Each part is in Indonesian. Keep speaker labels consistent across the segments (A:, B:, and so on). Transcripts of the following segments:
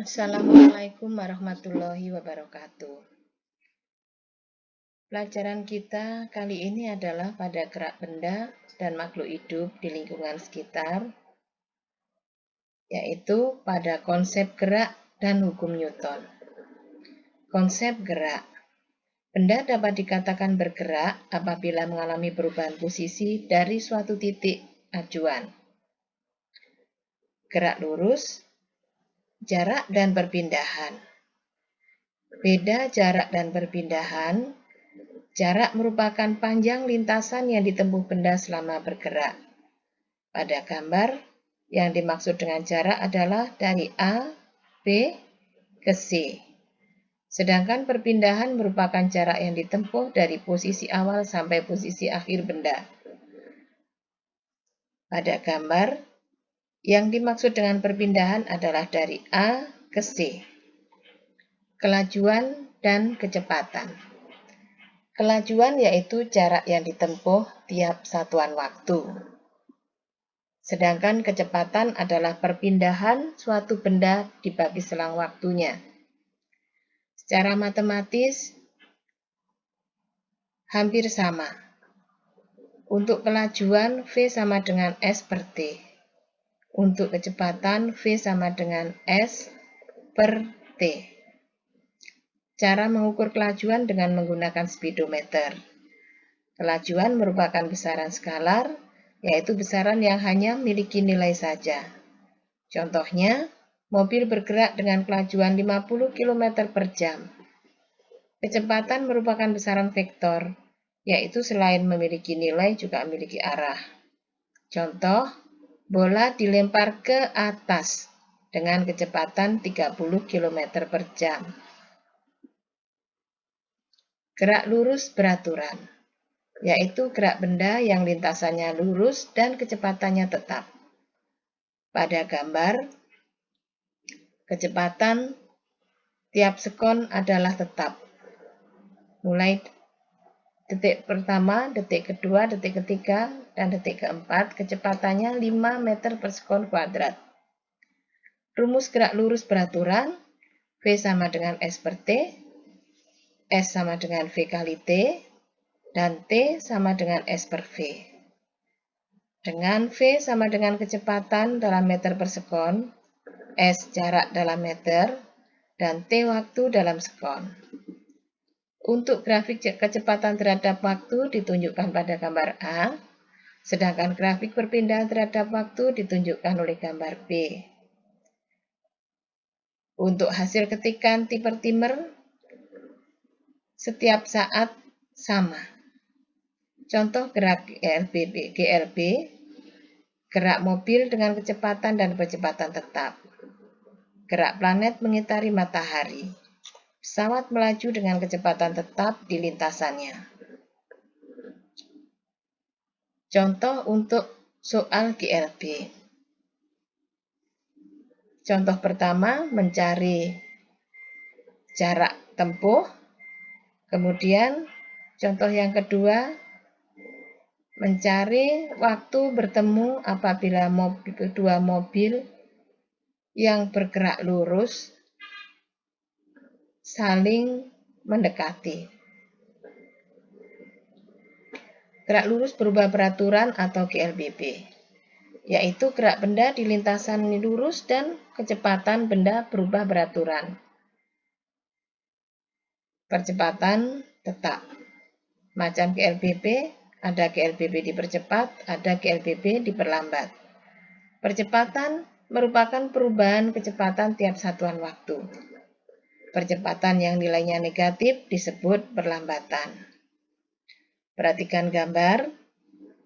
A: Assalamualaikum warahmatullahi wabarakatuh. Pelajaran kita kali ini adalah pada gerak benda dan makhluk hidup di lingkungan sekitar, yaitu pada konsep gerak dan hukum Newton. Konsep gerak. Benda dapat dikatakan bergerak apabila mengalami perubahan posisi dari suatu titik acuan. Gerak lurus, jarak dan perpindahan. Beda jarak dan perpindahan. Jarak merupakan panjang lintasan yang ditempuh benda selama bergerak. Pada gambar, yang dimaksud dengan jarak adalah dari A, B, ke C. Sedangkan perpindahan merupakan jarak yang ditempuh dari posisi awal sampai posisi akhir benda. Pada gambar, yang dimaksud dengan perpindahan adalah dari A ke C. Kelajuan dan kecepatan. Kelajuan yaitu jarak yang ditempuh tiap satuan waktu. Sedangkan kecepatan adalah perpindahan suatu benda dibagi selang waktunya. Secara matematis hampir sama. Untuk kelajuan V sama dengan S per T. Untuk kecepatan V sama dengan S per T. Cara mengukur kelajuan dengan menggunakan speedometer. Kelajuan merupakan besaran skalar, yaitu besaran yang hanya memiliki nilai saja. Contohnya, mobil bergerak dengan kelajuan 50 km per jam. Kecepatan merupakan besaran vektor, yaitu selain memiliki nilai juga memiliki arah. Contoh, bola dilempar ke atas dengan kecepatan 30 km per jam. Gerak lurus beraturan, yaitu gerak benda yang lintasannya lurus dan kecepatannya tetap. Pada gambar, kecepatan tiap sekon adalah tetap. Mulai detik pertama, detik kedua, detik ketiga, dan detik keempat, kecepatannya 5 meter per sekon kuadrat. Rumus gerak lurus beraturan, V sama dengan S per T, S sama dengan V kali T, dan T sama dengan S per V. Dengan V sama dengan kecepatan dalam meter per sekon, S jarak dalam meter, dan T waktu dalam sekon. Untuk grafik kecepatan terhadap waktu ditunjukkan pada gambar A, sedangkan grafik perpindahan terhadap waktu ditunjukkan oleh gambar B. Untuk hasil ketikan timer setiap saat sama. Contoh gerak GLB, gerak mobil dengan kecepatan dan kecepatan tetap. Gerak planet mengitari matahari. Pesawat melaju dengan kecepatan tetap di lintasannya. Contoh untuk soal GLB. Contoh pertama, mencari jarak tempuh. Kemudian, contoh yang kedua, mencari waktu bertemu apabila kedua mobil yang bergerak lurus saling mendekati. Gerak lurus berubah beraturan atau GLBB, yaitu gerak benda di lintasan lurus dan kecepatan benda berubah beraturan. Percepatan tetap. Macam GLBB, ada GLBB dipercepat, ada GLBB diperlambat. Percepatan merupakan perubahan kecepatan tiap satuan waktu. Percepatan yang nilainya negatif disebut perlambatan. Perhatikan gambar.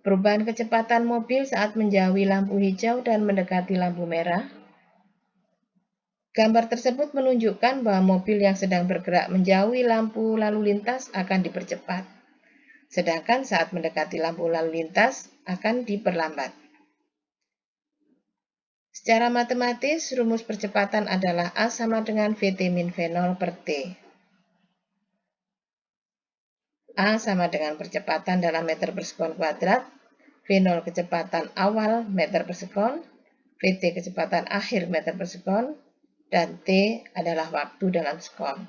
A: Perubahan kecepatan mobil saat menjauhi lampu hijau dan mendekati lampu merah. Gambar tersebut menunjukkan bahwa mobil yang sedang bergerak menjauhi lampu lalu lintas akan dipercepat. Sedangkan saat mendekati lampu lalu lintas akan diperlambat. Secara matematis, rumus percepatan adalah A sama dengan VT min V0 per T. A sama dengan percepatan dalam meter per sekon kuadrat, V0 kecepatan awal meter per sekon, VT kecepatan akhir meter per sekon, dan T adalah waktu dalam sekon.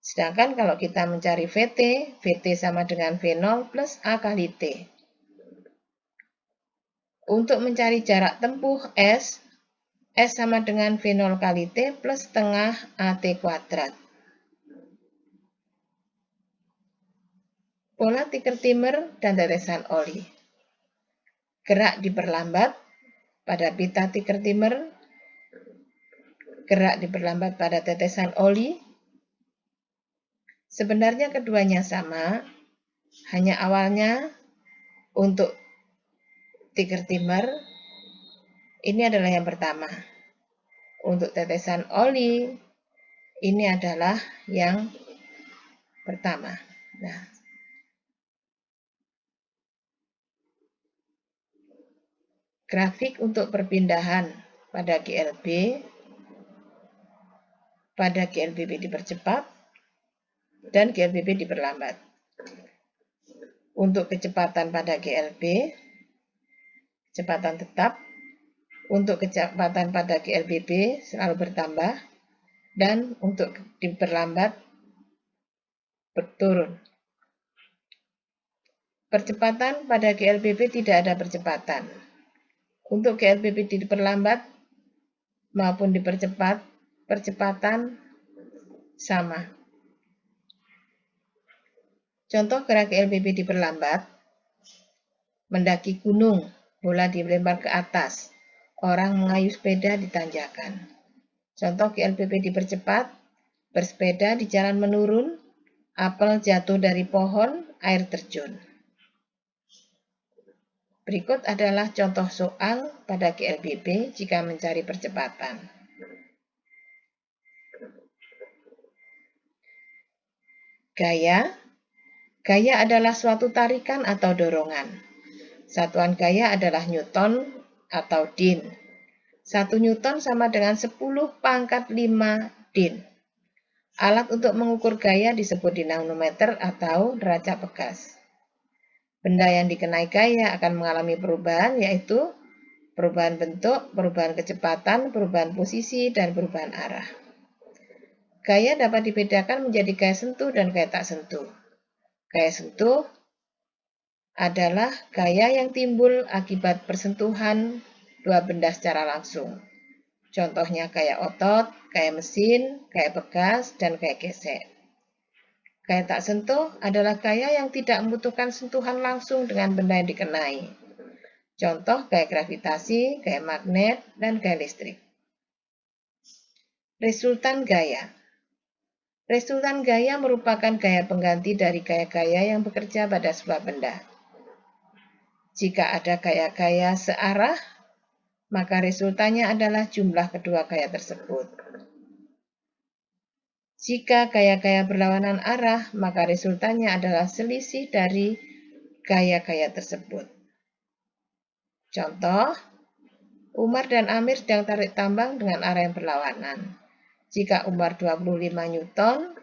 A: Sedangkan kalau kita mencari VT, VT sama dengan V0 plus A kali T. Untuk mencari jarak tempuh S sama dengan V0 kali T plus setengah AT kuadrat. Pola tikar timer dan tetesan oli. Gerak diperlambat pada pita tikar timer, gerak diperlambat pada tetesan oli. Sebenarnya keduanya sama, hanya awalnya untuk tikar timer ini adalah yang pertama. Untuk tetesan oli ini adalah yang pertama. Nah, grafik untuk perpindahan pada GLBB dipercepat dan GLBB diperlambat. Untuk kecepatan pada GLB, kecepatan tetap. Untuk kecepatan pada GLBB selalu bertambah, dan untuk diperlambat berturun. Percepatan pada GLBB tidak ada percepatan. Untuk GLBB diperlambat maupun dipercepat, percepatan sama. Contoh gerak GLBB diperlambat, mendaki gunung, bola dilempar ke atas, orang mengayuh sepeda di tanjakan. Contoh GLBB dipercepat, bersepeda di jalan menurun, apel jatuh dari pohon, air terjun. Berikut adalah contoh soal pada GLBB jika mencari percepatan. Gaya. Gaya adalah suatu tarikan atau dorongan. Satuan gaya adalah Newton atau Din. 1 Newton sama dengan 10 pangkat 5 Din. Alat untuk mengukur gaya disebut dinamometer atau neraca pegas. Benda yang dikenai gaya akan mengalami perubahan, yaitu perubahan bentuk, perubahan kecepatan, perubahan posisi, dan perubahan arah. Gaya dapat dibedakan menjadi gaya sentuh dan gaya tak sentuh. Gaya sentuh adalah gaya yang timbul akibat persentuhan dua benda secara langsung. Contohnya gaya otot, gaya mesin, gaya pegas, dan gaya gesek. Gaya tak sentuh adalah gaya yang tidak membutuhkan sentuhan langsung dengan benda yang dikenai. Contoh gaya gravitasi, gaya magnet, dan gaya listrik. Resultan gaya. Resultan gaya merupakan gaya pengganti dari gaya-gaya yang bekerja pada sebuah benda. Jika ada gaya-gaya searah, maka resultannya adalah jumlah kedua gaya tersebut. Jika gaya-gaya berlawanan arah, maka resultannya adalah selisih dari gaya-gaya tersebut. Contoh, Umar dan Amir sedang tarik tambang dengan arah yang berlawanan. Jika Umar 25 Newton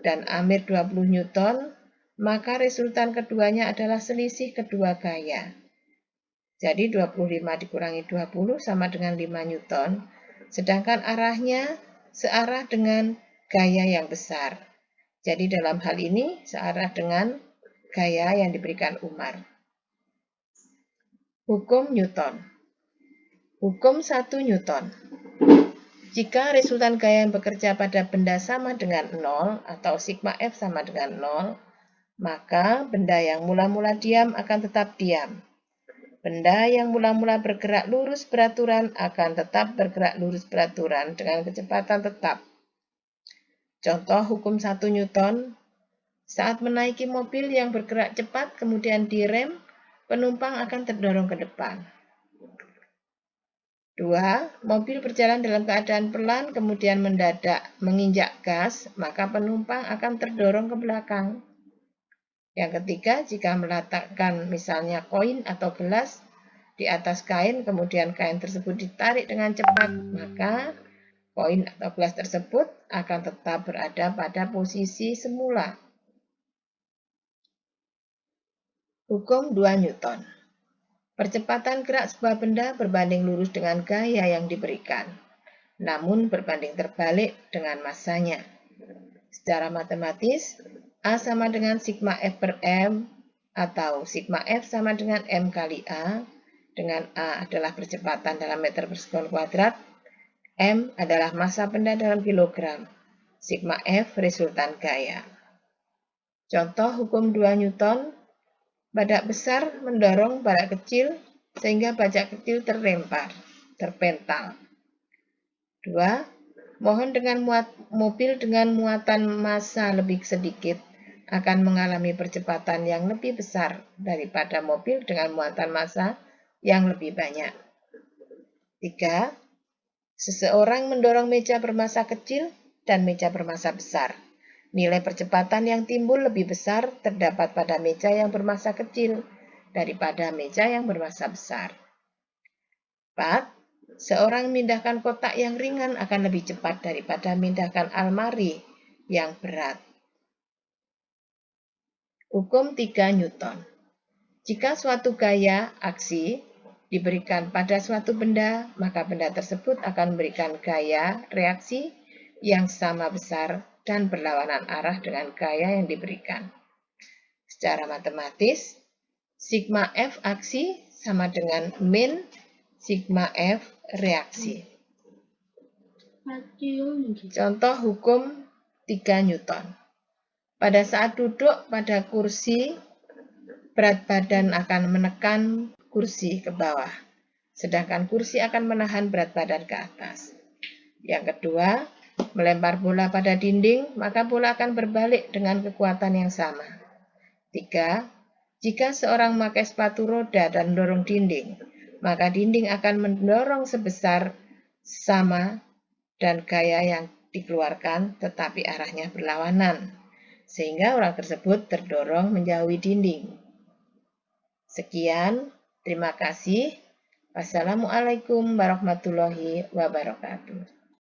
A: dan Amir 20 Newton, maka resultan keduanya adalah selisih kedua gaya. Jadi 25 dikurangi 20 sama dengan 5 Newton, sedangkan arahnya searah dengan gaya yang besar. Jadi dalam hal ini searah dengan gaya yang diberikan Umar. Hukum Newton. Hukum 1 Newton. Jika resultan gaya yang bekerja pada benda sama dengan 0 atau sigma F sama dengan 0, maka benda yang mula-mula diam akan tetap diam. Benda yang mula-mula bergerak lurus beraturan akan tetap bergerak lurus beraturan dengan kecepatan tetap. Contoh hukum 1 Newton, saat menaiki mobil yang bergerak cepat kemudian direm, penumpang akan terdorong ke depan. 2. Mobil berjalan dalam keadaan pelan kemudian mendadak menginjak gas, maka penumpang akan terdorong ke belakang. Yang ketiga, jika meletakkan misalnya koin atau gelas di atas kain, kemudian kain tersebut ditarik dengan cepat, maka koin atau gelas tersebut akan tetap berada pada posisi semula. Hukum 2 Newton. Percepatan gerak sebuah benda berbanding lurus dengan gaya yang diberikan. namun berbanding terbalik dengan masanya. Secara matematis, A sama dengan sigma F per M, atau sigma F sama dengan M kali A, dengan A adalah percepatan dalam meter per sekon kuadrat, M adalah massa benda dalam kilogram, sigma F resultan gaya. Contoh hukum 2 Newton, badak besar mendorong badak kecil sehingga badak kecil terpental. 2. Mobil dengan muatan massa lebih sedikit akan mengalami percepatan yang lebih besar daripada mobil dengan muatan massa yang lebih banyak. 3. Seseorang mendorong meja bermassa kecil dan meja bermassa besar. Nilai percepatan yang timbul lebih besar terdapat pada meja yang bermassa kecil daripada meja yang bermassa besar. 4. Seorang memindahkan kotak yang ringan akan lebih cepat daripada memindahkan almari yang berat. Hukum 3 Newton. Jika suatu gaya aksi diberikan pada suatu benda, maka benda tersebut akan memberikan gaya reaksi yang sama besar dan berlawanan arah dengan gaya yang diberikan. Secara matematis, sigma F aksi sama dengan min sigma F reaksi. Contoh hukum 3 Newton. Pada saat duduk pada kursi, berat badan akan menekan kursi ke bawah, sedangkan kursi akan menahan berat badan ke atas. Yang kedua, melempar bola pada dinding, maka bola akan berbalik dengan kekuatan yang sama. 3. Jika seorang memakai sepatu roda dan mendorong dinding, maka dinding akan mendorong sebesar sama dan gaya yang dikeluarkan tetapi arahnya berlawanan, sehingga orang tersebut terdorong menjauhi dinding. Sekian, terima kasih. Wassalamualaikum warahmatullahi wabarakatuh.